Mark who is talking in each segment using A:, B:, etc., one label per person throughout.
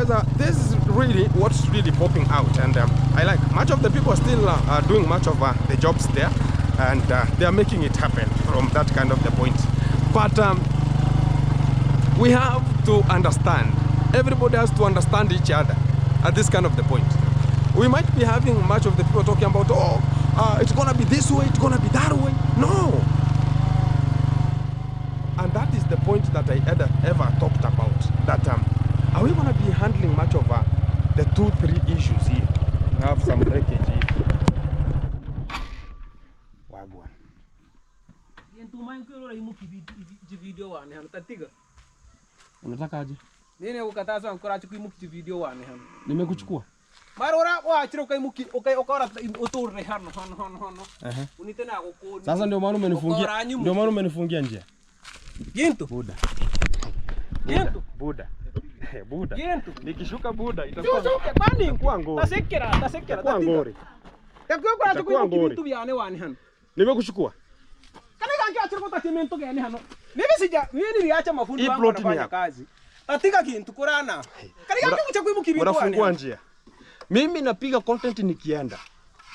A: guys, this is really what's really popping out, and I like much of the people are still doing much of the jobs there, and they are making it happen from that kind of the point. But we have to understand, everybody has to understand each other at this kind of the point. We might be having much of the people talking about, oh, it's gonna be this way, it's gonna be that way. No. And that is the point that I ever talked about, that are we gonna be handling much of the 2-3 issues here? We have some breakage here. Wagwan. Unataka aje?
B: Nini ukataza nkora chukimuki video wane hano.
A: Nimekuchukua.
B: Marora waachira ukaimuki ukora uture hano. Unitena gukoni.
A: Sasa ndio maana umenifungia. Ndio maana umenifungia njia.
B: Gintu.
A: Buda. Buda.
B: Gintu.
A: Nikishuka Buda itakuwa.
B: Shuka kwani?
A: Itakuwa ngori.
B: Tasekera.
A: Itakuwa ngori.
B: Yakukora chukimuki vitu byane wane hano.
A: Nimekuchukua.
B: Kana kanki achira kotakimento gani hano. Mimi niliacha mafundi wangu wanafanya kazi. Atika kintu kurana. Kana kanki kuchakuimuki vitu wane.
A: Unafungua njia. Mimi napiga content nikienda.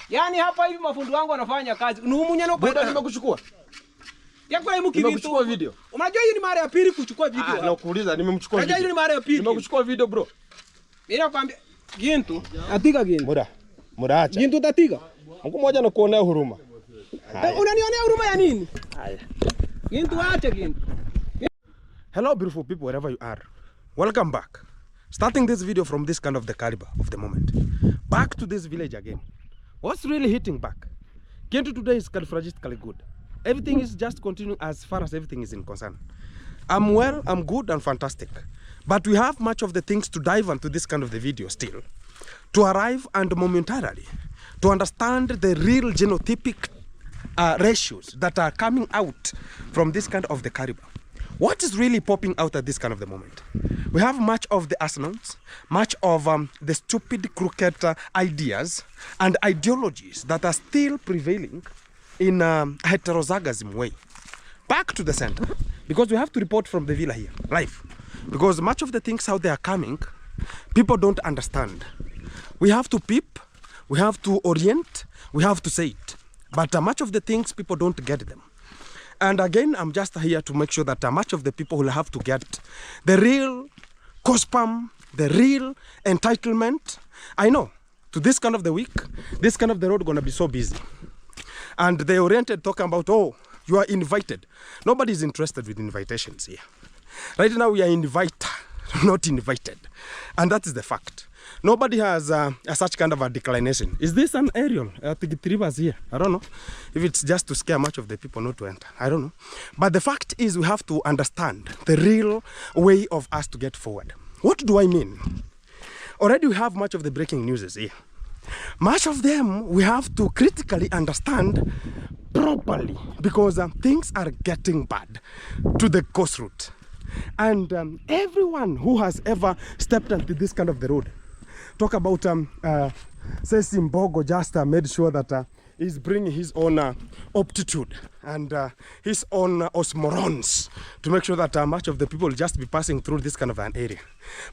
B: Yaani hapa hivi mafundi wangu wanafanya kazi. Nuumunyano kwa
A: Buda, nimekuchukua.
B: Yakura imuki
A: nimekuchukua video.
B: Unajua hiyo ni mara ya pili kuchukua video hapa.
A: Nakuuliza nimemchukua video.
B: Unajua hiyo ni mara ya pili.
A: Nimekuchukua video bro.
B: Mimi nakwambia Gintu, atika Gintu.
A: Muda acha.
B: Gintu tatika.
A: Mungu mmoja anakuonea huruma.
B: Unanionea huruma ya nini?
A: Haya.
B: Gintu acha Gintu.
A: Hello beautiful people wherever you are. Welcome back. Starting this video from this kind of the caliber of the moment. Back to this village again. What's really hitting back? Gintu today is califragistically good. Everything is just continuing as far as everything is in concern. I'm well, I'm good and fantastic. But we have much of the things to dive into this kind of the video still. To arrive and momentarily to understand the real genotypic ratios that are coming out from this kind of the caliber. What is really popping out at this kind of the moment? We have much of the assonance, much of the stupid, crooked ideas and ideologies that are still prevailing in a heterozygous way. Back to the center, because we have to report from the villa here, live. Because much of the things how they are coming, people don't understand. We have to peep, we have to orient, we have to say it. But much of the things people don't get them. And again, I'm just here to make sure that much of the people will have to get the real cospam, the real entitlement. I know, to this kind of the week, this kind of the road gonna be so busy. And they oriented talking about, oh, you are invited. Nobody is interested with invitations here. Right now we are inviter, not invited. And that is the fact. Nobody has such kind of a declination. Is this an aerial? I think it rivers here. I don't know. If it's just to scare much of the people not to enter. I don't know. But the fact is we have to understand the real way of us to get forward. What do I mean? Already we have much of the breaking news here. Much of them we have to critically understand properly because things are getting bad to the coast route. And everyone who has ever stepped onto this kind of the road, talk about says Mbogo just made sure that he's bringing his own aptitude and his own osmorons to make sure that much of the people will just be passing through this kind of an area.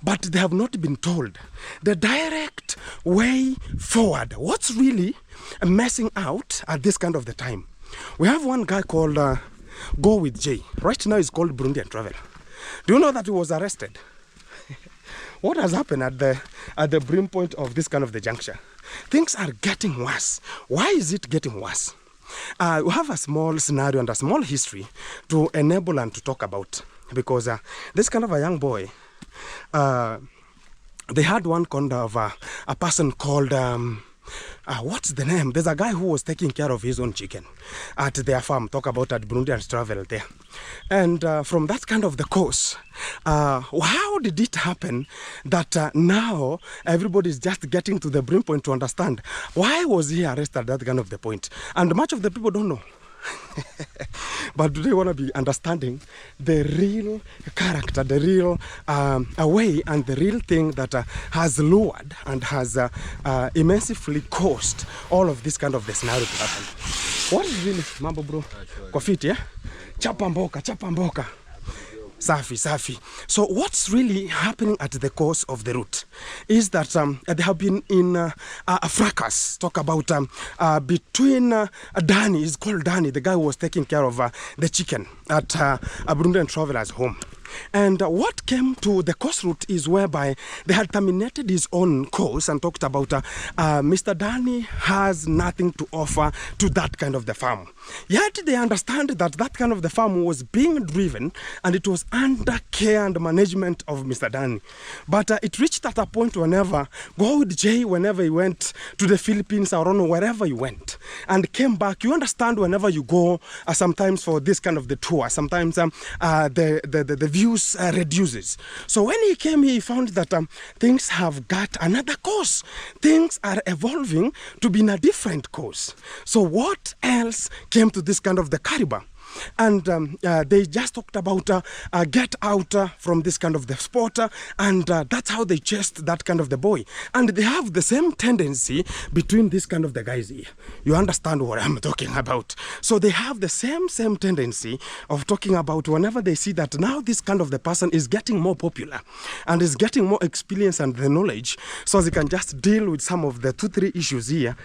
A: But they have not been told the direct way forward. What's really messing out at this kind of the time? We have one guy called Go With Jay. Right now he's called Burundian Travel. Do you know that he was arrested? What has happened at the brim point of this kind of the juncture? Things are getting worse. Why is it getting worse? We have a small scenario and a small history to enable and to talk about. Because this kind of a young boy, they had one kind of a person called, what's the name? There's a guy who was taking care of his own chicken at their farm. Talk about at Burundian Travel there. And from that kind of the course, how did it happen that now everybody's just getting to the brim point to understand why was he arrested at that kind of the point? And much of the people don't know. But do they want to be understanding the real character, the real way and the real thing that has lured and has immensely caused all of this kind of the scenario to happen? What is really mambo bro? Kwa fit, yeah? Chapa mboka, chapa mboka. Safi. So what's really happening at the course of the route is that they have been in a fracas. Talk about between Danny, is called Danny, the guy who was taking care of the chicken at a Burundian traveler's home. And what came to the course route is whereby they had terminated his own course and talked about Mr. Danny has nothing to offer to that kind of the farm. Yet they understand that that kind of the farm was being driven and it was under care and management of Mr. Danny. But it reached at a point whenever, go with Jay, whenever he went to the Philippines or wherever he went and came back, you understand whenever you go sometimes for this kind of the tour, sometimes the views reduces. So when he came here, he found that things have got another course. Things are evolving to be in a different course. So what else came to this kind of the Kariba? And they just talked about get out from this kind of the sport, and that's how they chased that kind of the boy. And they have the same tendency between this kind of the guys here. You understand what I'm talking about? So they have the same tendency of talking about whenever they see that now this kind of the person is getting more popular and is getting more experience and the knowledge, so they can just deal with some of the 2-3 issues here.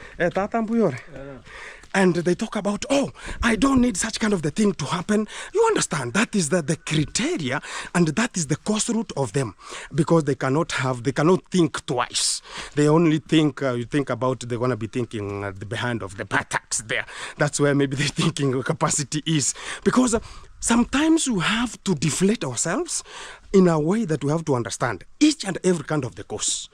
A: And they talk about, oh, I don't need such kind of the thing to happen. You understand, that is the criteria, and that is the course route of them, because they cannot think twice. They only think, you think about, they're going to be thinking behind of the buttocks there. That's where maybe the thinking capacity is. Because sometimes we have to deflate ourselves in a way that we have to understand each and every kind of the course.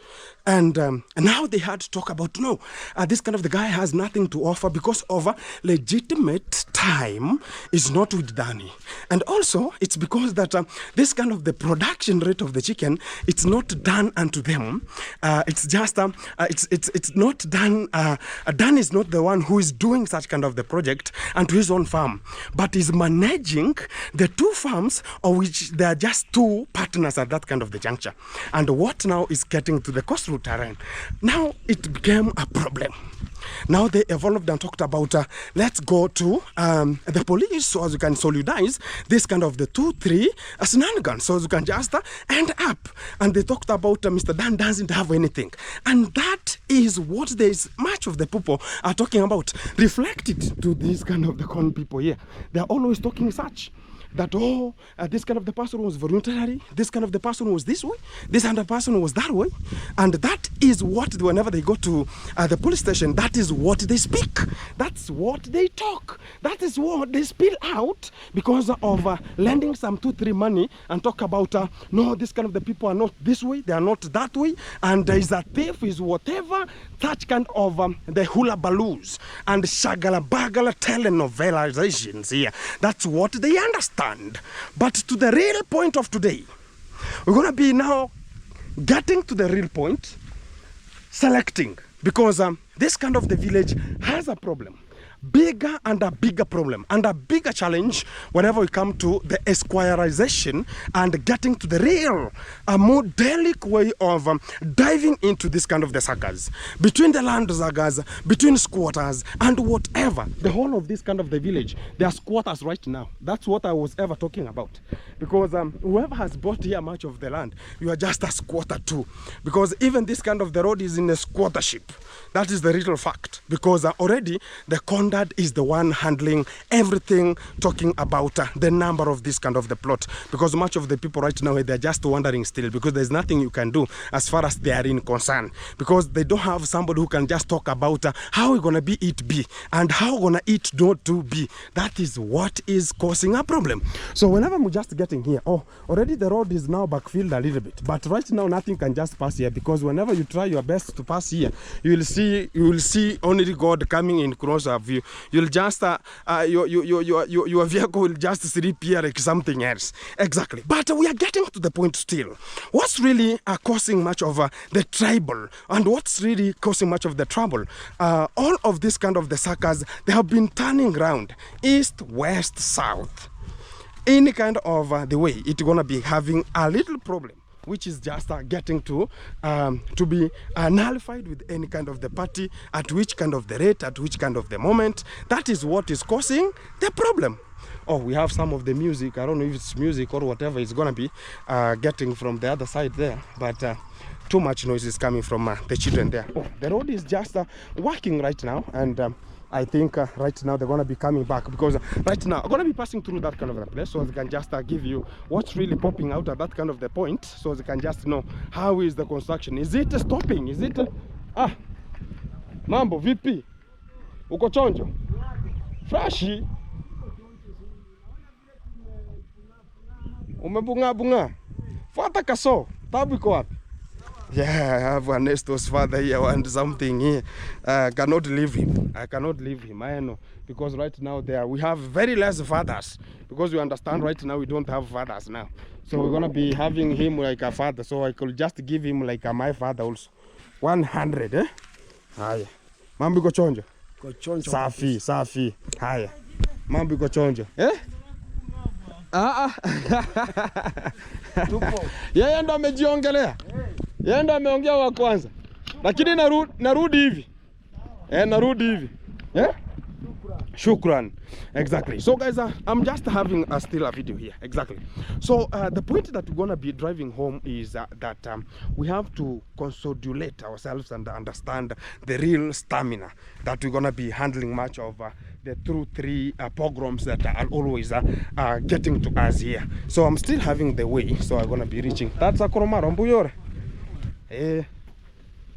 A: And now they had to talk about, no, this kind of the guy has nothing to offer because of a legitimate time is not with Danny. And also, it's because that this kind of the production rate of the chicken, it's not done unto them. It's just, it's not done, Dan is not the one who is doing such kind of the project unto his own farm, but is managing the 2 farms of which there are just 2 partners at that kind of the juncture. And what now is getting to the coastal terrain, now it became a problem. Now they evolved and talked about let's go to the police so as you can solidarize this kind of the 2-3 shenanigans, so you can just end up. And they talked about Mr. Dan doesn't have anything, and that is what there is much of the people are talking about. Reflected to this kind of the con people here, they are always talking such that, oh, this kind of the person was voluntary, this kind of the person was this way, this other person was that way. And that is what, whenever they go to the police station, that is what they speak. That's what they talk. That is what they spill out because of lending some 2-3 money and talk about, no, this kind of the people are not this way, they are not that way, and there is a thief, is whatever, such kind of the hula balloons and shagala bagala telenovelizations here. That's what they understand. But to the real point of today, we're going to be now getting to the real point, selecting, because this kind of the village has a problem. Bigger and a bigger problem and a bigger challenge whenever we come to the esquireization and getting to the real, a more delicate way of diving into this kind of the sagas between the land sagas, between squatters and whatever. The whole of this kind of the village, there are squatters right now. That's what I was ever talking about, because whoever has bought here much of the land, you are just a squatter too, because even this kind of the road is in a squattership. That is the real fact, because already the Condad is the one handling everything, talking about the number of this kind of the plot, because much of the people right now, they're just wondering still, because there's nothing you can do as far as they are in concern, because they don't have somebody who can just talk about how we're gonna be it be and how we're gonna eat not to be. That is what is causing a problem. So whenever we're just getting here, oh, already the road is now backfilled a little bit, but right now nothing can just pass here, because whenever you try your best to pass here, you will see only God coming in close of you. You'll just your vehicle will just sleep here like something else. Exactly. But we are getting to the point still. What's really causing much of the trouble, and what's really causing much of the trouble? All of this kind of the suckers, they have been turning around east, west, south. Any kind of the way, it's gonna be having a little problem which is just getting to be nullified with any kind of the party, at which kind of the rate, at which kind of the moment. That is what is causing the problem. Oh, we have some of the music. I don't know if it's music or whatever it's gonna be getting from the other side there, but too much noise is coming from the children there. Oh, the road is just working right now, and I think right now they're gonna be coming back, because right now I'm gonna be passing through that kind of a place, so they can just give you what's really popping out at that kind of the point, so they can just know how is the construction. Is it stopping? Is it mambo vipi? Uko chonjo? Freshi? Umebunga bunga? Fuata kaso, tabu iko wapi? Yeah, I have Ernesto's father here and something here. Cannot leave him. I cannot leave him. I know, because right now we have very less fathers, because you understand right now we don't have fathers now. So we're gonna be having him like a father. So I could just give him like my father also. 100, eh? Haya. Mambo iko chonjo. Safi, safi. Haya. Mambo iko chonjo. Eh? Yeye ndo amejiongelea. Yeye ndo ameongea wa kwanza. Lakini narudi hivi. Narudi hivi. Shukran. Exactly. So guys, I'm just having still a video here. Exactly. So the point that we're going to be driving home is that we have to consolidate ourselves and understand the real stamina that we're going to be handling much of the 2-3 pogroms that are always getting to us here. So I'm still having the way, so I'm going to be reaching. That's a Koromaro Mbuyore.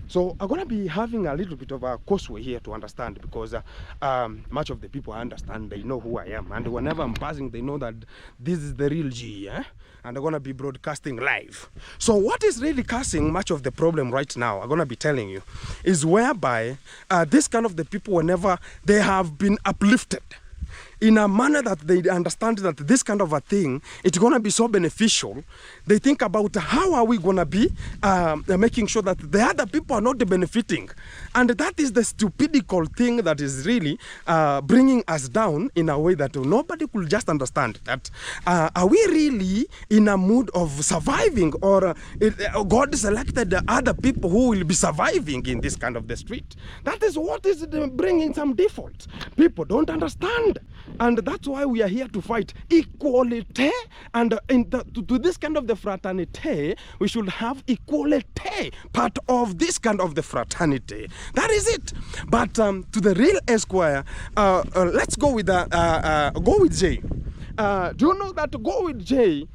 A: So I'm going to be having a little bit of a causeway here to understand, because much of the people I understand, they know who I am. And whenever I'm passing, they know that this is the real G, and I'm going to be broadcasting live. So what is really causing much of the problem right now, I'm going to be telling you, is whereby this kind of the people, whenever they have been uplifted, in a manner that they understand that this kind of a thing, it's going to be so beneficial, they think about how are we going to be making sure that the other people are not benefiting. And that is the stupidical thing that is really bringing us down in a way that nobody could just understand. That are we really in a mood of surviving, or God selected other people who will be surviving in this kind of the street? That is what is bringing some default. People don't understand. And that's why we are here to fight equality. And to this kind of the fraternity, we should have equality, part of this kind of the fraternity. That is it. But to the real Esquire, let's go with Jay. Do you know that Go with Jay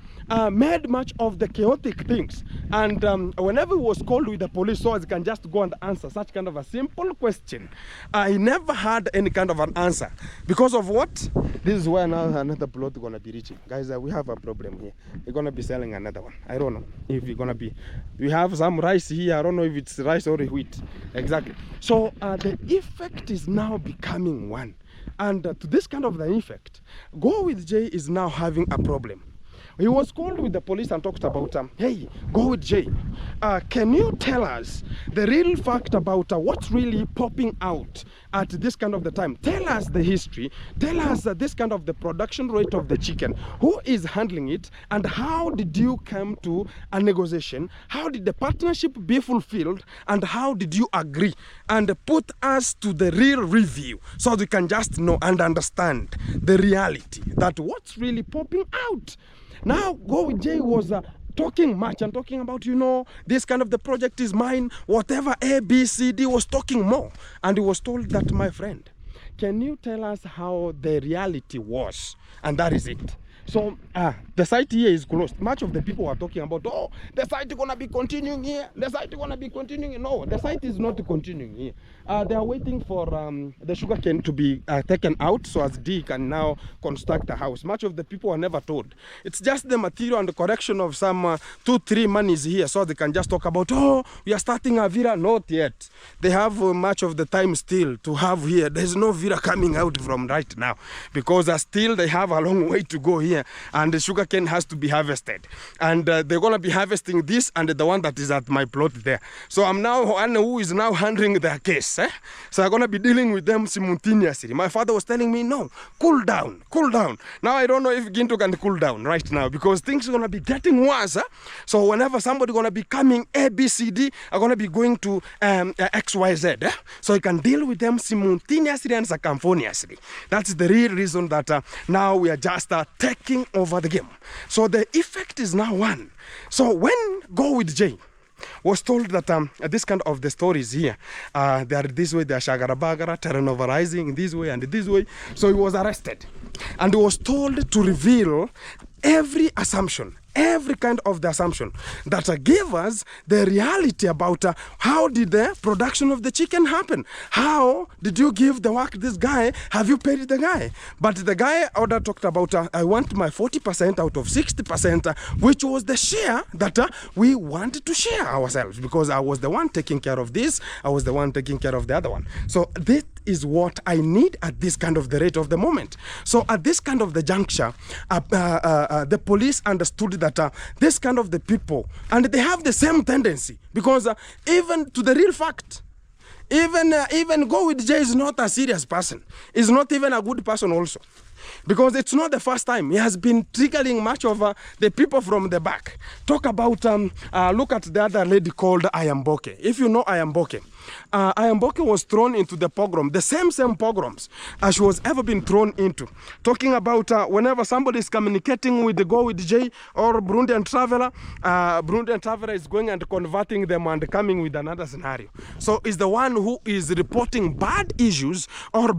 A: made much of the chaotic things, and whenever he was called with the police, so he can just go and answer such kind of a simple question, he never had any kind of an answer. Because of what? This is where now another plot is gonna be reaching. Guys, we have a problem here. We're gonna be selling another one. I don't know if we're gonna be. We have some rice here. I don't know if it's rice or wheat. Exactly. So the effect is now becoming one, and to this kind of the effect, Go with Jay is now having a problem. He was called with the police and talked about, hey, Go with Jay, can you tell us the real fact about what's really popping out at this kind of the time? Tell us the history. Tell us this kind of the production rate of the chicken. Who is handling it? And how did you come to a negotiation? How did the partnership be fulfilled? And how did you agree? And put us to the real review, so we can just know and understand the reality that what's really popping out. Now, Go with Jay was talking much and talking about, you know, this kind of the project is mine, whatever A, B, C, D, was talking more. And he was told that, my friend, can you tell us how the reality was? And that is it. So the site here is closed. Much of the people are talking about, oh, the site is gonna be continuing here. The site is gonna be continuing. No, the site is not continuing here. They are waiting for the sugarcane to be taken out, so as D can now construct a house. Much of the people are never told. It's just the material and the correction of some 2-3 monies here, so they can just talk about, oh, we are starting a villa. Not yet. They have much of the time still to have here. There's no villa coming out from right now, because still they have a long way to go here. here, and the sugarcane has to be harvested. And they're going to be harvesting this and the one that is at my plot there. So I'm now one who is now handling their case. So I'm going to be dealing with them simultaneously. My father was telling me, no, cool down, cool down. Now I don't know if Ginto can cool down right now because things are going to be getting worse. So whenever somebody going to be coming A, B, C, D, are going to be going to X, Y, Z. So you can deal with them simultaneously and circumphoneously. That's the real reason that now we are just taking over the game. So the effect is now one. So when Go With Jay was told that this kind of the stories here, they are this way, they are shagara-bagara, terrenoverizing in this way and this way. So he was arrested and he was told to reveal every assumption, every kind of the assumption that gave us the reality about how did the production of the chicken happen? How did you give the work this guy? Have you paid the guy? But the guy order talked about I want my 40% out of 60%, which was the share that we wanted to share ourselves because I was the one taking care of this, I was the one taking care of the other one. So this is what I need at this kind of the rate of the moment. So at this kind of the juncture, the police understood that this kind of the people, and they have the same tendency because even to the real fact, even Go With Jay is not a serious person. He's not even a good person also. Because it's not the first time. He has been triggering much of the people from the back. Talk about, look at the other lady called Ayamboke. If you know Ayamboke, Ayamboke was thrown into the pogrom, the same pogroms as she was ever been thrown into. Talking about whenever somebody is communicating with the Go With Jay or Burundian Traveler is going and converting them and coming with another scenario. So is the one who is reporting bad issues or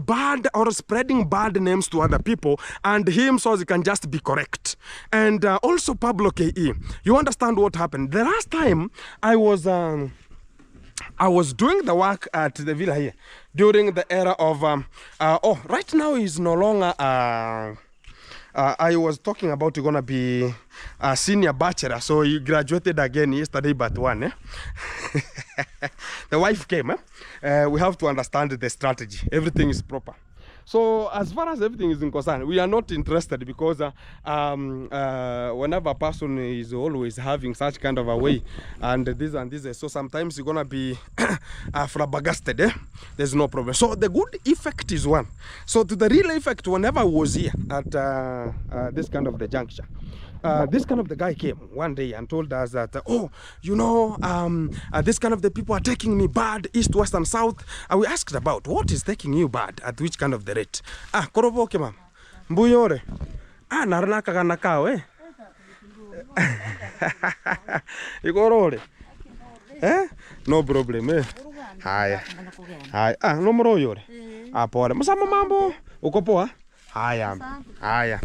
A: spreading bad names to other people, and him so he can just be correct. And also Pablo KE, you understand what happened. The last time I was doing the work at the villa here during the era of right now he's no longer I was talking about you're gonna be a senior bachelor, so he graduated again yesterday but one. The wife came. We have to understand the strategy. Everything is proper. So as far as everything is concerned, we are not interested because whenever a person is always having such kind of a way and this, so sometimes you're gonna be flabbergasted. There's no problem. So the good effect is one. So to the real effect, whenever I was here at this kind of the juncture, this kind of the guy came one day and told us that, oh, you know, this kind of the people are taking me bad, east, west, and south. And we asked about what is taking you bad, at which kind of the rate. Koroboke mam, mbuyore. Naranaka ganakao, eh? Igorore. No problem, eh? Haya. No moro yore. Pore. Masama mambo. Uko poa? Haya.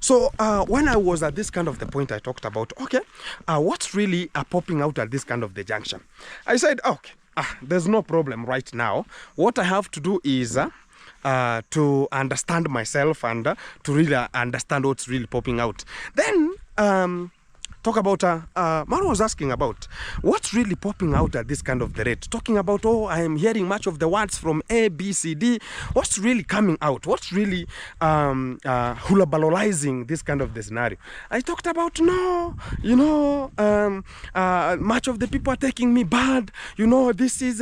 A: So when I was at this kind of the point I talked about, okay, what's really popping out at this kind of the junction? I said, okay, there's no problem right now. What I have to do is to understand myself and to really understand what's really popping out. Then talk about, Maro was asking about what's really popping out at this kind of the rate. Talking about, oh, I am hearing much of the words from A, B, C, D. What's really coming out? What's really hulabalolizing this kind of the scenario? I talked about, no, you know, much of the people are taking me bad. You know, this is,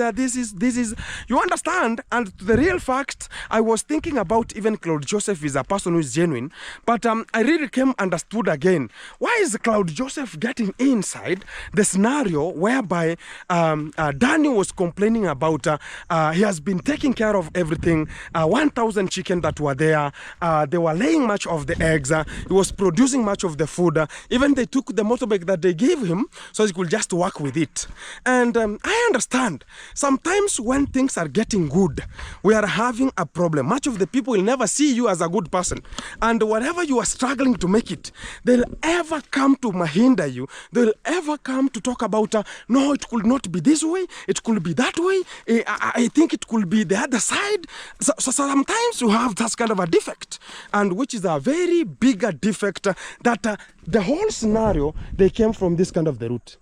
A: you understand? And to the real fact, I was thinking about even Claude Joseph is a person who is genuine. But I really understood again, why is Claude Joseph getting inside the scenario whereby Danny was complaining about he has been taking care of everything, 1,000 chicken that were there, they were laying much of the eggs, he was producing much of the food, even they took the motorbike that they gave him so he could just work with it. And I understand sometimes when things are getting good, we are having a problem. Much of the people will never see you as a good person, and whatever you are struggling to make it, they'll ever come to hinder you. They'll ever come to talk about, no, it could not be this way, it could be that way, I think it could be the other side. So sometimes you have that kind of a defect, and which is a very bigger defect that the whole scenario, they came from this kind of the root.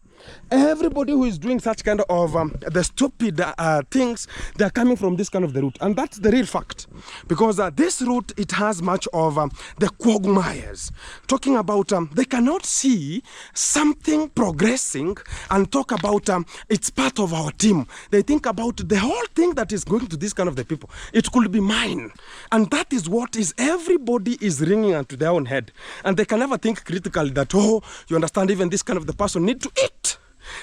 A: Everybody who is doing such kind of the stupid things, they are coming from this kind of the route, and that's the real fact. Because this route, it has much of the quagmires, talking about they cannot see something progressing and talk about it's part of our team. They think about the whole thing that is going to this kind of the people. It could be mine, and that is what is everybody is ringing onto their own head, and they can never think critically that, oh, you understand, even this kind of the person need to eat.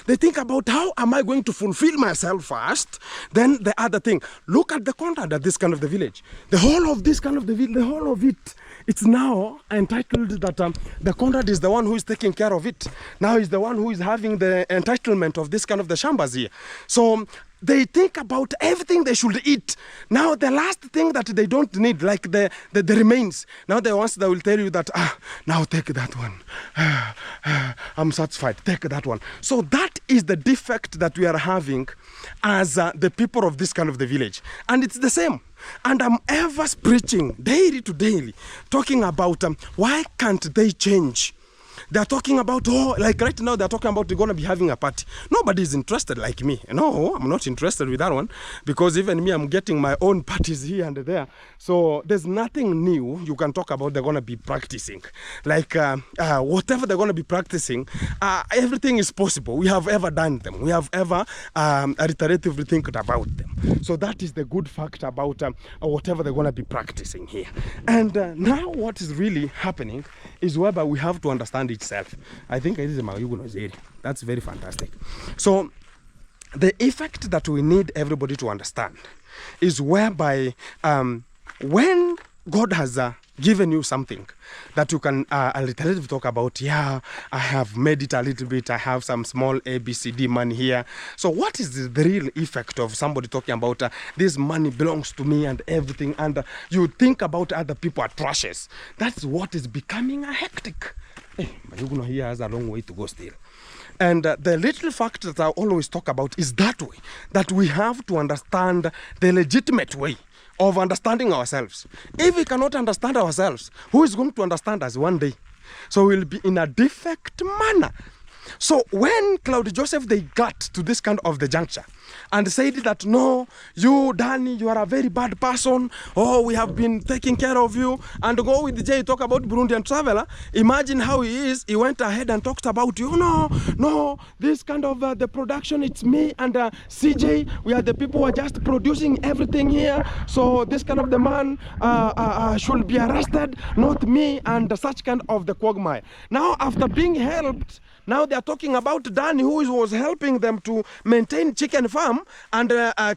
A: They think about how am I going to fulfill myself first, then the other thing. Look at the Conrad at this kind of the village. The whole of this kind of the village, the whole of it, it's now entitled that the Conrad is the one who is taking care of it. Now he's the one who is having the entitlement of this kind of the shambas here. So they think about everything they should eat. Now the last thing that they don't need, like the remains. Now the ones that will tell you that, now take that one. I'm satisfied, take that one. So that is the defect that we are having as the people of this kind of the village. And it's the same. And I'm ever preaching daily to daily, talking about why can't they change? They're talking about, oh, like right now they're talking about they're going to be having a party. Nobody's interested like me. No, I'm not interested with that one, because even me, I'm getting my own parties here and there. So there's nothing new you can talk about they're going to be practicing. Like whatever they're going to be practicing, everything is possible. We have ever done them. We have ever iteratively think about them. So that is the good fact about whatever they're going to be practicing here. And now what is really happening is whereby we have to understand itself. I think it is a Mayuguno area. That's very fantastic. So the effect that we need everybody to understand is whereby when God has given you something that you can a little bit talk about, yeah, I have made it a little bit, I have some small ABCD money here. So what is the real effect of somebody talking about this money belongs to me and everything, and you think about other people are trashes? That's what is becoming a hectic. Mayuguno here has a long way to go still. And the little fact that I always talk about is that way, that we have to understand the legitimate way of understanding ourselves. If we cannot understand ourselves, who is going to understand us one day? So we'll be in a defect manner. So when Claude Joseph, they got to this kind of the juncture and said that, no, you, Danny, you are a very bad person. Oh, we have been taking care of you. And go with Jay, talk about Burundian traveler. Imagine how he is. He went ahead and talked about, you know, no, this kind of the production, it's me and CJ. We are the people who are just producing everything here. So this kind of the man should be arrested, not me, and such kind of the quagmire. Now, after being helped, now they are talking about Danny, who was helping them to maintain chicken farm and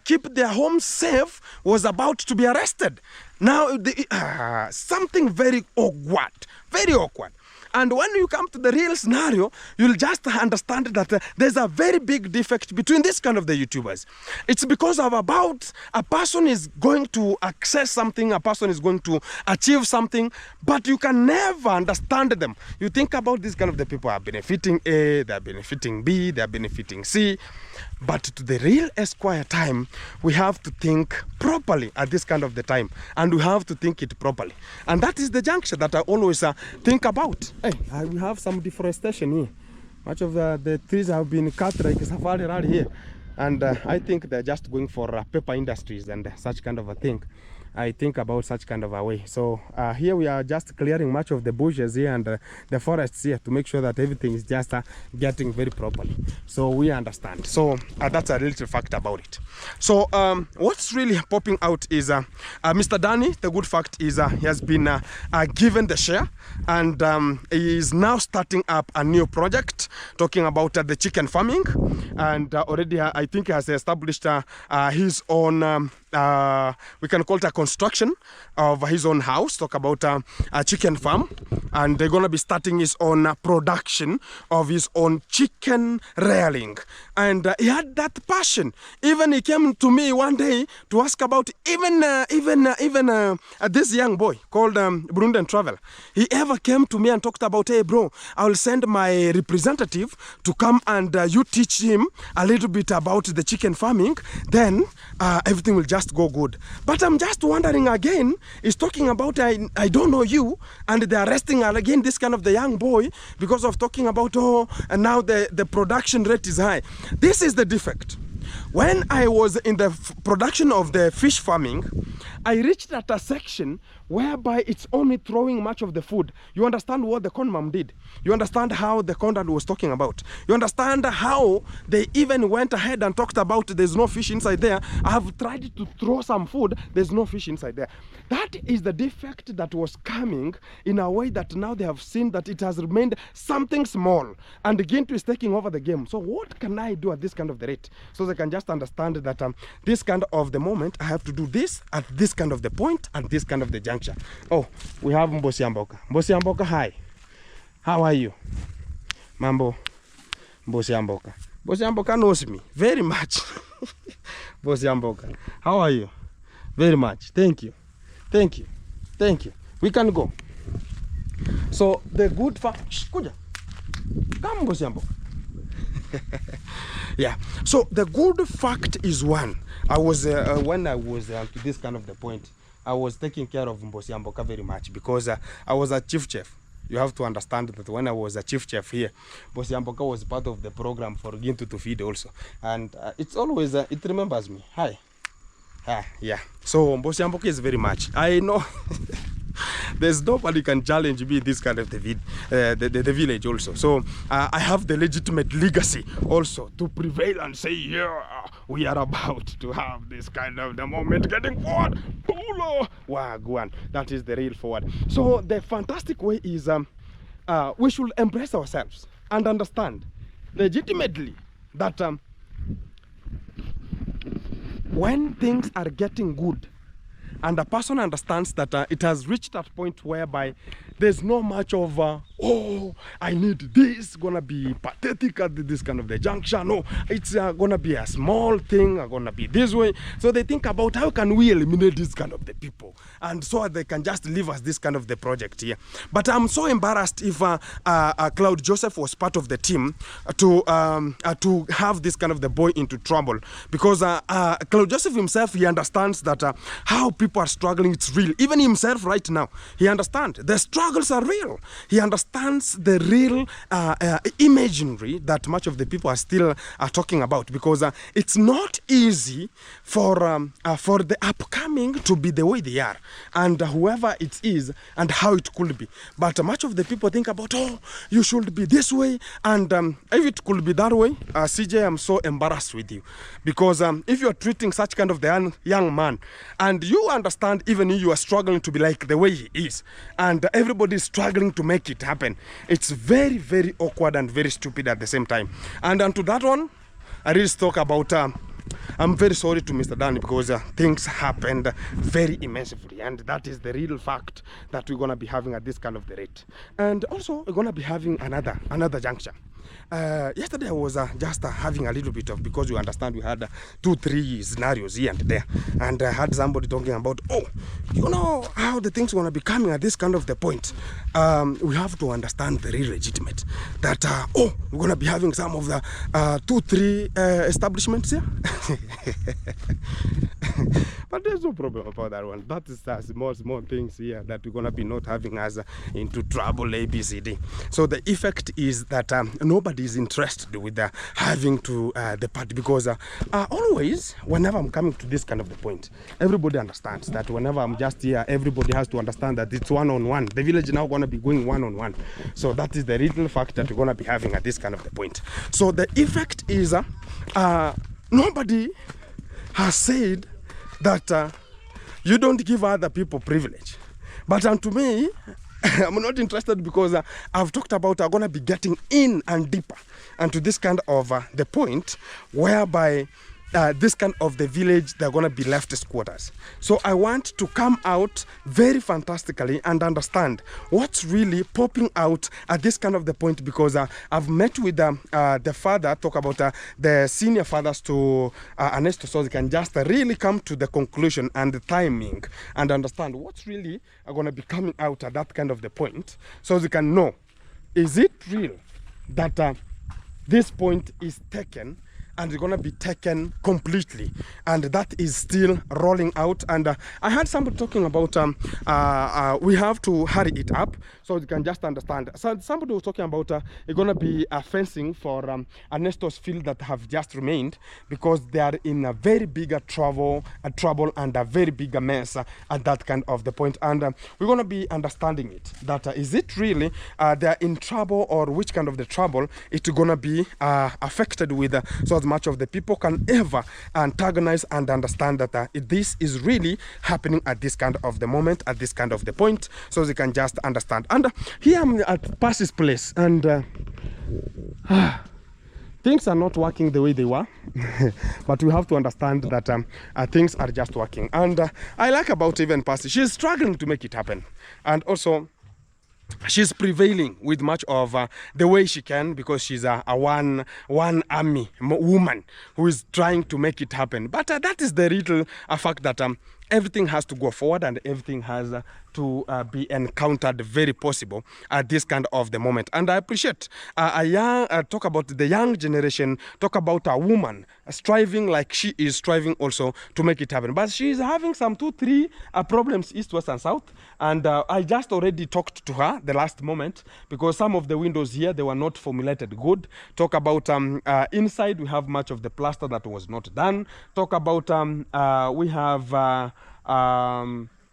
A: keep their home safe, was about to be arrested. Now, something very awkward, very awkward. And when you come to the real scenario, you'll just understand that there's a very big defect between this kind of the YouTubers. It's because of about a person is going to access something, a person is going to achieve something, but you can never understand them. You think about this kind of the people are benefiting A, they're benefiting B, they're benefiting C. But to the real Esquire time, we have to think properly at this kind of the time, and we have to think it properly. And that is the juncture that I always think about. Hey, we have some deforestation here. Much of the trees have been cut like a safari right here. And I think they're just going for paper industries and such kind of a thing. I think about such kind of a way. So here we are just clearing much of the bushes here and the forests here to make sure that everything is just getting very properly. So we understand. So that's a little fact about it. So what's really popping out is Mr. Danny, the good fact is he has been given the share, and he is now starting up a new project talking about the chicken farming, and already I think he has established his own we can call it a construction of his own house, talk about a chicken farm, and they're going to be starting his own production of his own chicken rearing. And he had that passion. Even he came to me one day to ask about even this young boy called Burundian Traveler. He ever came to me and talked about, hey bro, I will send my representative to come and you teach him a little bit about the chicken farming, then everything will just go good. But I'm just wondering again, is talking about I don't know you, and they're arresting again this kind of the young boy because of talking about, oh, and now the production rate is high. This is the defect. When I was in the production of the fish farming, I reached at a section whereby it's only throwing much of the food. You understand what the con mom did. You understand how the content was talking about. You understand how they even went ahead and talked about there's no fish inside there. I have tried to throw some food, there's no fish inside there. That is the defect that was coming in a way that now they have seen that it has remained something small and the Gintu is taking over the game. So what can I do at this kind of the rate? So they can just understand that this kind of the moment I have to do this at this kind of the point and this kind of the juncture. Oh, we have Mbosi Amboka. Mbosi Amboka, hi. How are you? Mambo. Mbosi Amboka. Mbosi Amboka knows me very much. Mbosi Amboka, how are you? Very much. Thank you. Thank you. Thank you. We can go. So the good fact. Kuja. Come, Mbosi Amboka. Yeah. So the good fact is one. I was when I was to this kind of the point, I was taking care of Mbosi Amboka very much because I was a chief chef. You have to understand that when I was a chief chef here, Mbosi Amboka was part of the program for Gintu to feed also, and it's always it remembers me. Hi. Yeah. So Mbosi Amboka is very much. I know. There's nobody can challenge me this kind of the village also. So I have the legitimate legacy also to prevail and say, yeah, we are about to have this kind of the moment getting forward. Polo Wagwan. That is the real forward. So the fantastic way is we should embrace ourselves and understand legitimately that when things are getting good, and the person understands that it has reached that point whereby there's no much of, oh, I need this, gonna be pathetic at this kind of the junction. No, it's gonna be a small thing, gonna be this way. So they think about how can we eliminate this kind of the people, and so they can just leave us this kind of the project here. But I'm so embarrassed if Claude Joseph was part of the team to have this kind of the boy into trouble, because Claude Joseph himself, he understands that how people are struggling, it's real. Even himself right now, he understands the struggles are real. He understands the real imaginary that much of the people are still talking about, because it's not easy for the upcoming to be the way they are, and whoever it is and how it could be. But much of the people think about, oh, you should be this way, and if it could be that way, CJ, I'm so embarrassed with you, because if you're treating such kind of the young man, and you understand even you are struggling to be like the way he is, and everybody is struggling to make it happen, it's very, very awkward and very stupid at the same time. And to that one, I really talk about I'm very sorry to Mr. Danny, because things happened very immensely, and that is the real fact that we're gonna be having at this kind of the rate. And also we're gonna be having another junction. Yesterday I was just having a little bit of, because you understand we had 2-3 scenarios here and there, and I had somebody talking about, oh, you know how the things gonna be coming at this kind of the point. We have to understand the real legitimate that oh, we're gonna be having some of the 2-3 establishments here. But there's no problem about that one. That is small things here that we're gonna be not having us into trouble, ABCD. So the effect is that nobody is interested with having to the party, because always whenever I'm coming to this kind of the point, everybody understands that whenever I'm just here, everybody has to understand that it's one-on-one. The village now gonna be going one-on-one. So that is the real fact that we're gonna be having at this kind of the point. So the effect is nobody has said that you don't give other people privilege. But to me, I'm not interested, because I've talked about I'm going to be getting in and deeper into this kind of the point whereby this kind of the village, they're going to be leftist quarters. So I want to come out very fantastically and understand what's really popping out at this kind of the point, because I've met with the father, talk about the senior fathers to Ernesto, so they can just really come to the conclusion and the timing and understand what's really going to be coming out at that kind of the point, so they can know, is it real that this point is taken and it's gonna be taken completely, and that is still rolling out. And I heard somebody talking about we have to hurry it up so you can just understand. So somebody was talking about it's gonna be a fencing for Ernesto's field that have just remained, because they are in a very bigger trouble and a very bigger mess at that kind of the point. And we're gonna be understanding it, that is it really they're in trouble, or which kind of the trouble it's gonna be affected with, so as much of the people can ever antagonize and understand that this is really happening at this kind of the moment, at this kind of the point, so they can just understand. And here I'm at Percy's place, and things are not working the way they were, but we have to understand that things are just working. And I like about even Percy, she's struggling to make it happen, and also she's prevailing with much of the way she can, because she's a one army woman who is trying to make it happen. But that is the real fact that everything has to go forward, and everything has to be encountered very possible at this kind of the moment. And I appreciate talk about the young generation, talk about a woman striving like she is striving also to make it happen. But she is having some 2-3 problems, east, west and south. And I just already talked to her the last moment, because some of the windows here, they were not formulated good. Talk about inside, we have much of the plaster that was not done. Talk about we have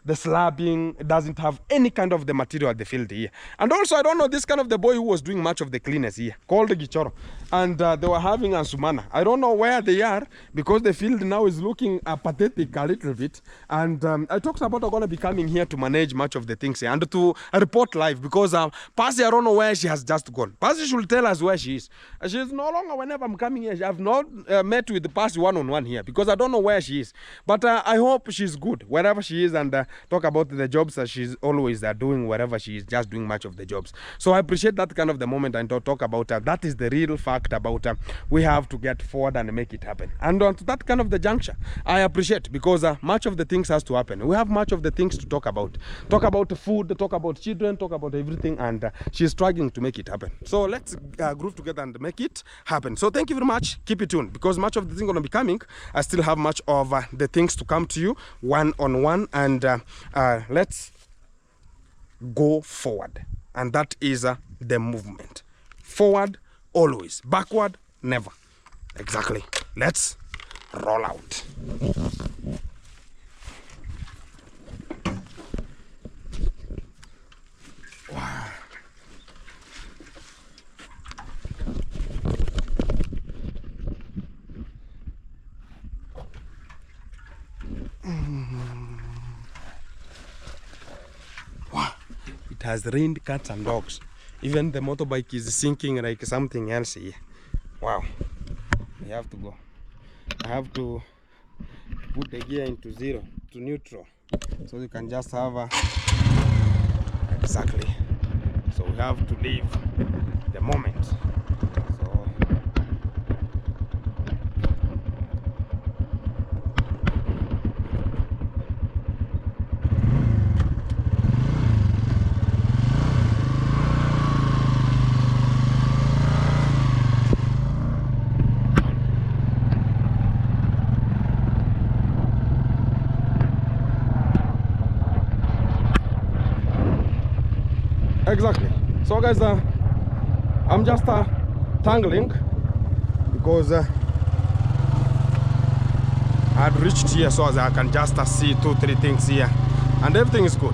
A: the slabbing doesn't have any kind of the material at the field here. And also, I don't know, this kind of the boy who was doing much of the cleaners here, called Gichoro, and they were having Ansumana. I don't know where they are, because the field now is looking pathetic a little bit. And I talked about I'm going to be coming here to manage much of the things here and to report live, because Percy, I don't know where she has just gone. Percy should tell us where she is. She's no longer, whenever I'm coming here, I have not met with Percy one-on-one here, because I don't know where she is. But I hope she's good wherever she is, and talk about the jobs that she's always doing wherever she is, just doing much of the jobs. So I appreciate that kind of the moment, and talk about that is the real fact about we have to get forward and make it happen. And on to that kind of the juncture, I appreciate, because much of the things has to happen. We have much of the things to talk about the food, talk about children, talk about everything, and she's struggling to make it happen. So let's groove together and make it happen. So thank you very much. Keep it tuned, because much of the things going to be coming. I still have much of the things to come to you one-on-one, and let's go forward. And that is the movement. Forward always, backward never. Exactly. Let's roll out. Wow. Wow. It has rained cats and dogs. Even the motorbike is sinking like something else here. Wow. We have to go. I have to put the gear into zero, to neutral, so you can just have a... Exactly. So we have to leave the moment. So exactly. So guys, I'm just tangling, because I've reached here so as I can just see 2-3 things here, and everything is good.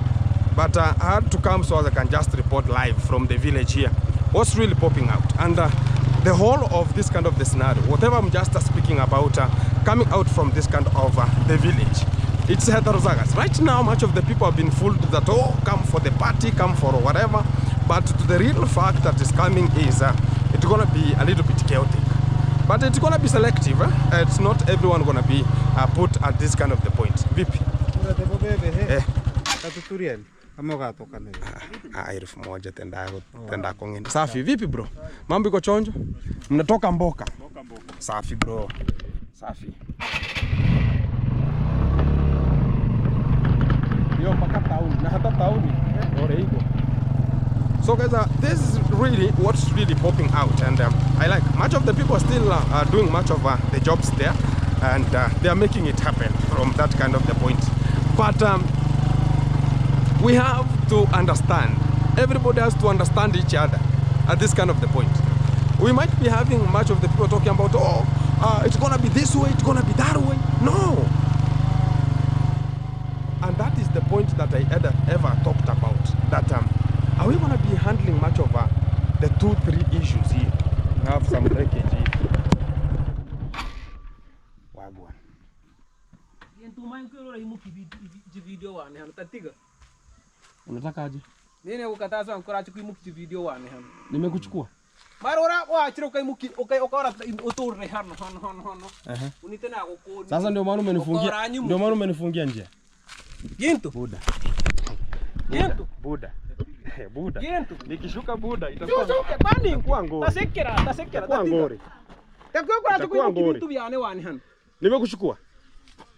A: But I had to come so as I can just report live from the village here what's really popping out, and the whole of this kind of the scenario, whatever I'm just speaking about, coming out from this kind of the village. It's heterozygotes. Right now, much of the people have been fooled that, oh, come for the party, come for whatever. But the real fact that is coming is it's going to be a little bit chaotic. But it's going to be selective. It's not everyone going to be put at this kind of the point. Vipi? Elfu moja tenda kongeni. Safi, vipi bro? Mambo iko chonjo? Mnatoka mboka? Safi bro. Safi. Yo mpaka tauni, na hata tauni. Ore iko. So guys, this is really what's really popping out, and I like much of the people are still doing much of the jobs there, and they are making it happen from that kind of the point. But we have to understand, everybody has to understand each other at this kind of the point. We might be having much of the people talking about, oh, it's gonna be this way, it's gonna be that way. No. And that is the point that I ever talked about, that are we gonna be handling much of the 2-3 issues here? We have some breakage here. Wagwan. Unataka aje?
B: Nini ukataza nkora chukimuki video wane hano.
A: Nimekuchukua.
B: Marora waachira ukaimuki ukaora uturre hano. Unitena gukoni.
A: Sasa ndio maana umenifungia. Ndio maana umenifungia njia.
B: Gintu.
A: Buda.
B: Gintu.
A: Buda. Buda.
B: Gintu.
A: Nikishuka Buda itakuwa.
B: Shuka kwani
A: kwa ngori.
B: Tasekera.
A: Kwa ngori.
B: Takwa kwa chukimuki vitu byane wane hano.
A: Nimekuchukua.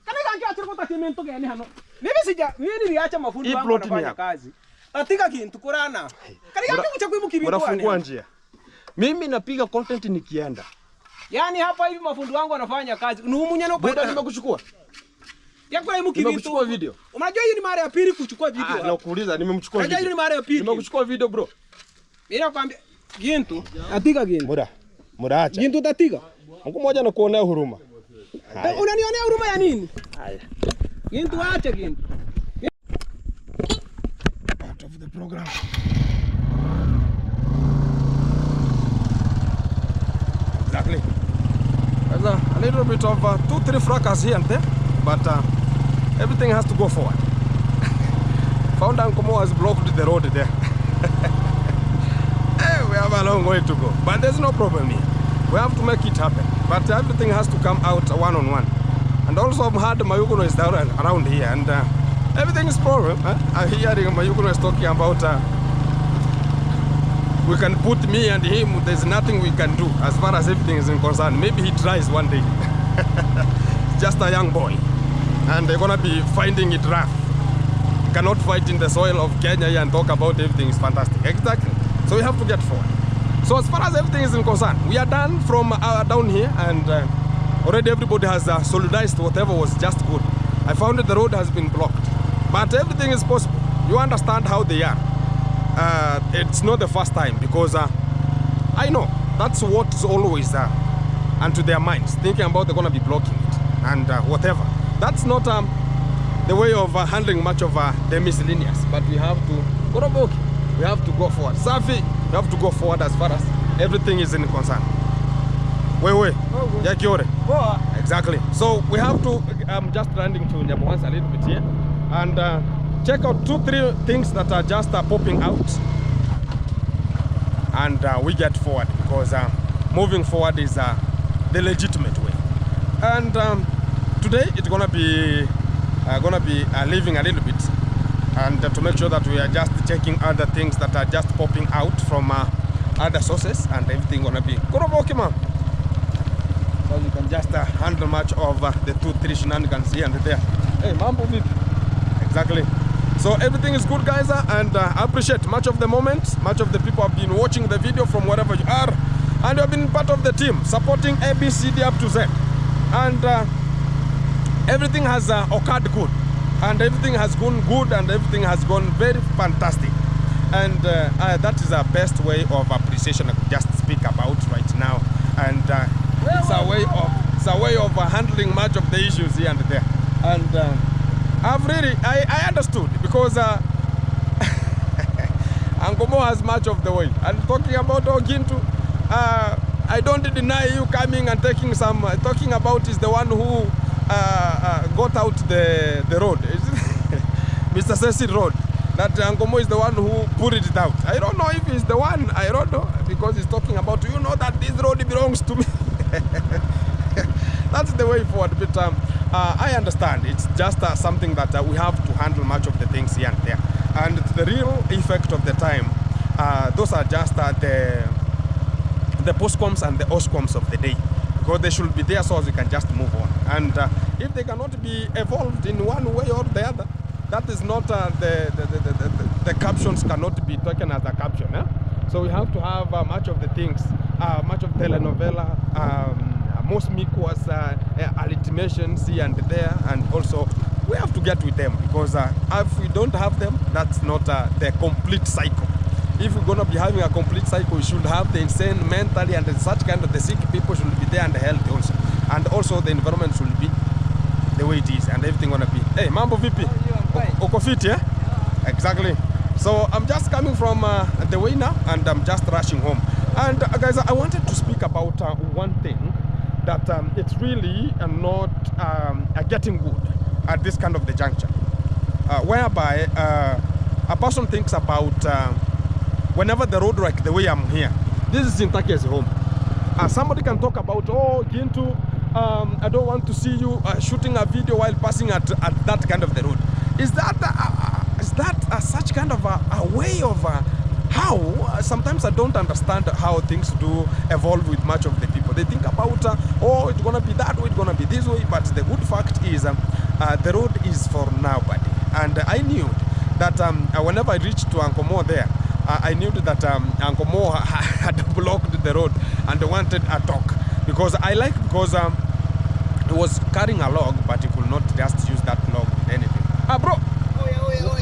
B: Kana kanki achira kotakimento gani hano. Mimi niliacha mafundi wangu wanafanya kazi. Atika kintu kurana. Kana kanki kuchakuimuki vitu wane.
A: Unafungua njia. Mimi napiga content nikienda.
B: Yaani hapa hivi mafundi wangu wanafanya kazi. Nuumunyano
A: Buda, nimekuchukua.
B: Yakwa imuki
A: nimekuchukua video.
B: Unajua hiyo ni mara ya pili kuchukua video.
A: Nakuuliza nimemchukua video.
B: Unajua hiyo ni mara ya pili.
A: Nimekuchukua video bro.
B: Mimi nakwambia Gintu, atika Gintu.
A: Muda acha.
B: Gintu tatika.
A: Mungu mmoja anakuonea huruma.
B: Unanionea huruma ya nini?
A: Haya.
B: Gintu acha Gintu.
A: Out of the program. Exactly. There's a little bit of 2-3 fracas here and there, but everything has to go forward. Founder Nkomo has blocked the road there. Hey, we have a long way to go, but there's no problem here. We have to make it happen, but everything has to come out one-on-one. And also I've heard Mayukuno is down around here, and everything is problem. I'm hearing Mayukuno is talking about we can put me and him, there's nothing we can do as far as everything is concerned. Maybe he tries one day. Just a young boy, and they're gonna be finding it rough. You cannot fight in the soil of Kenya here and talk about everything is fantastic. Exactly. So we have to get forward. So as far as everything is concerned, we are done from down here, and already everybody has solidarized whatever was just good. I found that the road has been blocked, but everything is possible. You understand how they are. It's not the first time, because I know that's what's always onto their minds, thinking about they're going to be blocking it and whatever. That's not the way of handling much of the miscellaneous, but we have to go. We have to go forward. Safi, we have to go forward as far as everything is in concern. Wewe, Yakiore. Exactly. So we have to, I'm just running to Nyabohansa a little bit here, and check out 2-3 things that are just popping out, and we get forward, because moving forward is the legitimate way. And today it's gonna be leaving a little bit, and to make sure that we are just checking other things that are just popping out from other sources, and everything gonna be okay, man. So you can just handle much of the 2-3 shenanigans here and there. Hey, mambo vipi? Exactly. So everything is good, guys, and I appreciate much of the moments. Much of the people have been watching the video from wherever you are, and you have been part of the team supporting ABCD up to Z, and everything has occurred good, and everything has gone good, and everything has gone very fantastic, and that is the best way of appreciation I could just speak about right now, and it's a way of handling much of the issues here and there, and I understood, because Nkomo has much of the way. And talking about Gintu, I don't deny you coming and taking some, talking about is the one who got out the road, Mr. Cecil Road, that Nkomo is the one who put it out. I don't know if he's the one, I don't know, because he's talking about, you know that this road belongs to me. That's the way forward, but I understand. It's just something that we have to handle much of the things here and there. And the real effect of the time, those are just the postcoms and the oscoms of the day. Because they should be there so as we can just move on. And if they cannot be evolved in one way or the other, that is not the captions cannot be taken as a caption. So we have to have much of the things, much of telenovela, most equals alliterations here and there, and also we have to get with them, because if we don't have them, that's not the complete cycle. If we're gonna be having a complete cycle, we should have the insane mentally and such kind of the sick people should be there, and the health also, and also the environment should be the way it is, and everything gonna be. Hey, mambo vipi? Uko fit, yeah? Exactly. So I'm just coming from the way now, and I'm just rushing home. And guys, I wanted to speak about one thing, that it's really not getting good at this kind of the juncture, whereby a person thinks about whenever the road, like the way I'm here, this is Intake's home. Somebody can talk about, oh, Gintu, I don't want to see you shooting a video while passing at that kind of the road. Is that such kind of a way of how sometimes I don't understand how things do evolve with much of the people. They think about, oh, it's gonna be that way, it's gonna be this way, but the good fact is the road is for nobody. And I knew that whenever I reached to Uncle Mo there, I knew that Uncle Mo had blocked the road and wanted a talk, because he was carrying a log, but he could not just use that log with anything. Bro.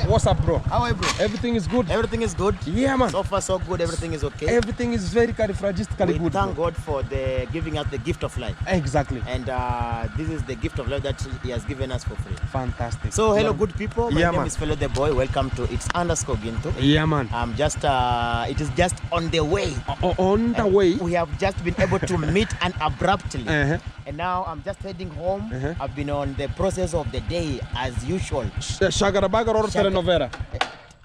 A: What's up, bro?
C: How are you, bro?
A: Everything is good?
C: Everything is good.
A: Yeah, man.
C: So far, so good. Everything is okay.
A: Everything is very califragistically good.
C: Thank God for the giving us the gift of life.
A: Exactly.
C: And this is the gift of life that He has given us for free.
A: Fantastic.
C: So, hello, good people. My name
A: man.
C: is Fellow the Boy. Welcome to It's Underscore Gintu.
A: Yeah, man.
C: I'm just, it is just on the way.
A: On the way.
C: We have just been able to meet and abruptly.
A: Uh-huh.
C: And now I'm just heading home.
A: Uh-huh.
C: I've been on the process of the day as usual.
A: Shagarabagar or telenovela?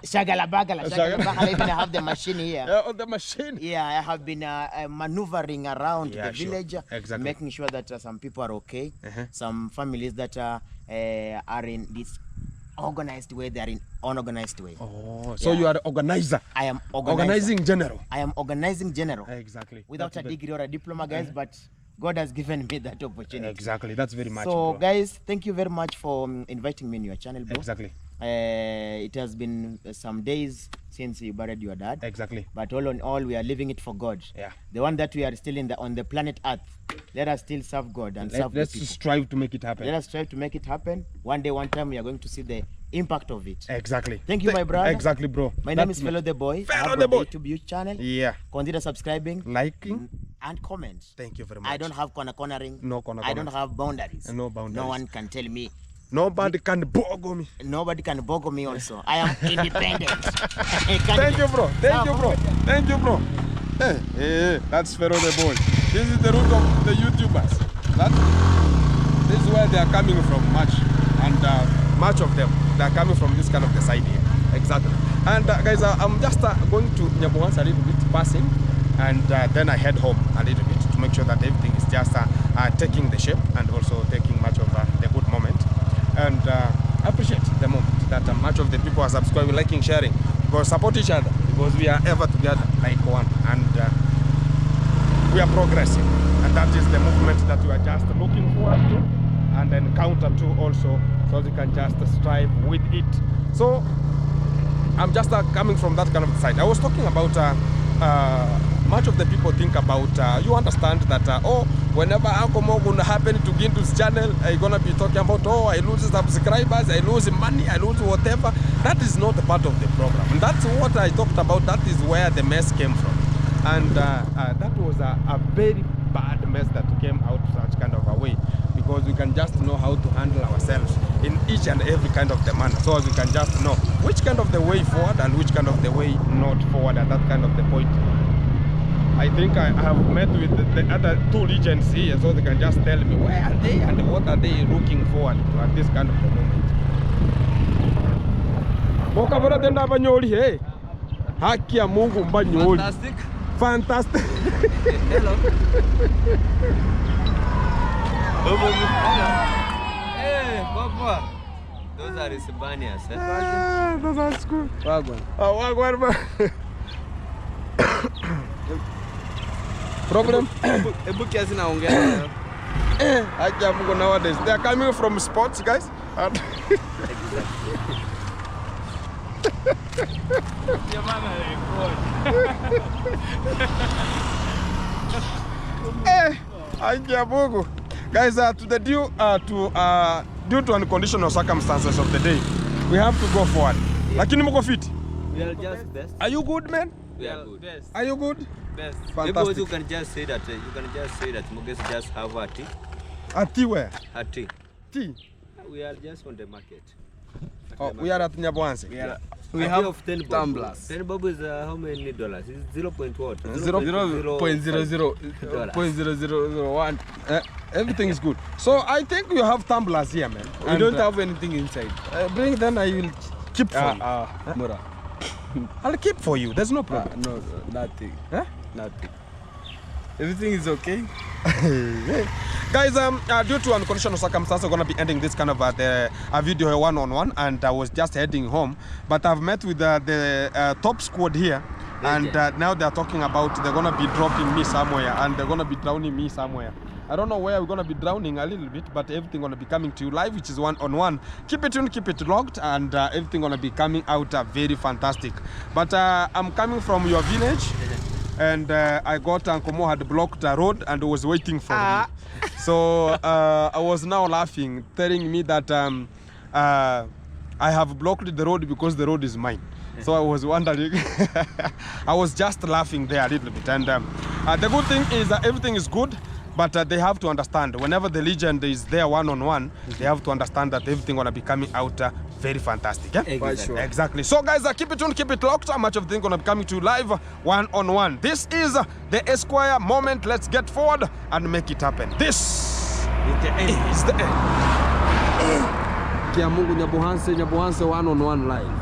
C: Shagalabagala. Shagalabagala. Even I have the machine here.
A: On the machine?
C: Yeah, I have been maneuvering around the village,
A: exactly.
C: making sure that some people are okay.
A: Uh-huh.
C: Some families that are in this organized way, they are in unorganized way.
A: Oh, so you are the organizer.
C: I am
A: organizing general.
C: I am organizing general.
A: Exactly.
C: Without a degree or a diploma, guys, but God has given me that opportunity.
A: Exactly, that's very much.
C: So,
A: bro.
C: guys, thank you very much for inviting me in your channel, bro.
A: Exactly.
C: It has been some days since you buried your dad.
A: Exactly.
C: But all in all, we are leaving it for God.
A: Yeah.
C: The one that we are still on the planet Earth. Let us still serve God and serve the people.
A: Let's strive to make it happen.
C: Let us strive to make it happen. One day, one time, we are going to see the impact of it.
A: Exactly.
C: Thank you, my brother.
A: Exactly, bro.
C: My name is Fellow the Boy.
A: Fellow the Boy.
C: YouTube channel.
A: Yeah.
C: Consider subscribing,
A: liking,
C: and comment.
A: Thank you very much.
C: I don't have cornering.
A: No corner.
C: I don't have boundaries.
A: No boundaries.
C: No one can tell me.
A: Nobody can boggle me.
C: Nobody can boggle me also. I am independent.
A: Thank you, bro. Thank you, bro. Thank you, bro. Hey, that's Pharaoh the Boy. This is the route of the YouTubers. This is where they are coming from, much. And much of them, they are coming from this kind of the side here. Exactly. And guys, I'm just going to Nyaboans a little bit, passing. And then I head home a little bit to make sure that everything is just taking the shape and also taking much of the good moment. And I appreciate the moment that much of the people are subscribing, liking, sharing, because support each other, because we are ever together like one, and we are progressing, and that is the movement that we are just looking forward to and encounter to also, so we can just strive with it. So I'm just coming from that kind of side. I was talking about much of the people think about, you understand that, oh, whenever Uncle Mo gonna happen to Gintu's channel, I'm gonna be talking about, oh, I lose subscribers, I lose money, I lose whatever. That is not a part of the program. And that's what I talked about. That is where the mess came from. And that was a very bad mess that came out such kind of a way, because we can just know how to handle ourselves in each and every kind of the manner, so as we can just know which kind of the way forward and which kind of the way not forward at that kind of the point. I think I have met with the other two legends here, so they can just tell me where are they and what are they looking forward to at this kind of the moment. Boka bora tenda banyoli hey. Haki ya Mungu mbanyoli.
D: Fantastic.
A: Fantastic.
D: Hello. Hey, Papa. Those are Hispanians.
A: Those are school.
D: Wagwan.
A: Wagwan. Problem?
D: Ebu kiasi naongea.
A: Nowadays they are coming from sports, guys. Mungu. Guys, to the due to unconditional circumstances of the day, we have to go forward. Lakini mko fit?
D: We are just best.
A: Are you good, man?
D: We are good. Best.
A: Are you good?
D: Best.
A: Fantastic.
D: Maybe you can just say that. Muges just have a tea.
A: A tea where?
D: A tea.
A: Tea?
D: We are just on the market.
A: Oh, we are at Nyabohanse.
D: We have of 10 tumblers. 10 bob is how many dollars? It's
A: 0.001. Everything is good. So I think you have tumblers here, man.
E: We don't have anything inside.
A: Bring them, I will keep for you.
E: Mura.
A: I'll keep for you. There's no problem.
E: No, nothing.
A: Huh?
E: Nothing. Everything is okay.
A: Guys, due to unconditional circumstances, I'm gonna be ending this kind of video one-on-one, and I was just heading home, but I've met with the top squad here, and now they're talking about they're gonna be dropping me somewhere, and they're gonna be drowning me somewhere. I don't know where we're gonna be drowning a little bit, but everything gonna be coming to you live, which is one-on-one. Keep it tuned, keep it logged, and everything gonna be coming out very fantastic. But I'm coming from your village. And I got Uncle Mo had blocked a road and was waiting for me. So I was now laughing, telling me that I have blocked the road because the road is mine. So I was wondering, I was just laughing there a little bit. And the good thing is that everything is good, but they have to understand, whenever the legend is there one-on-one, they have to understand that everything gonna be coming out very fantastic. Yeah?
D: Exactly.
A: Exactly. So guys, keep it tuned, keep it locked. How much of the thing gonna be coming to you live one-on-one. This is the Esquire moment. Let's get forward and make it happen. This is the end. Kia Mungu Nyabohanse one-on-one live.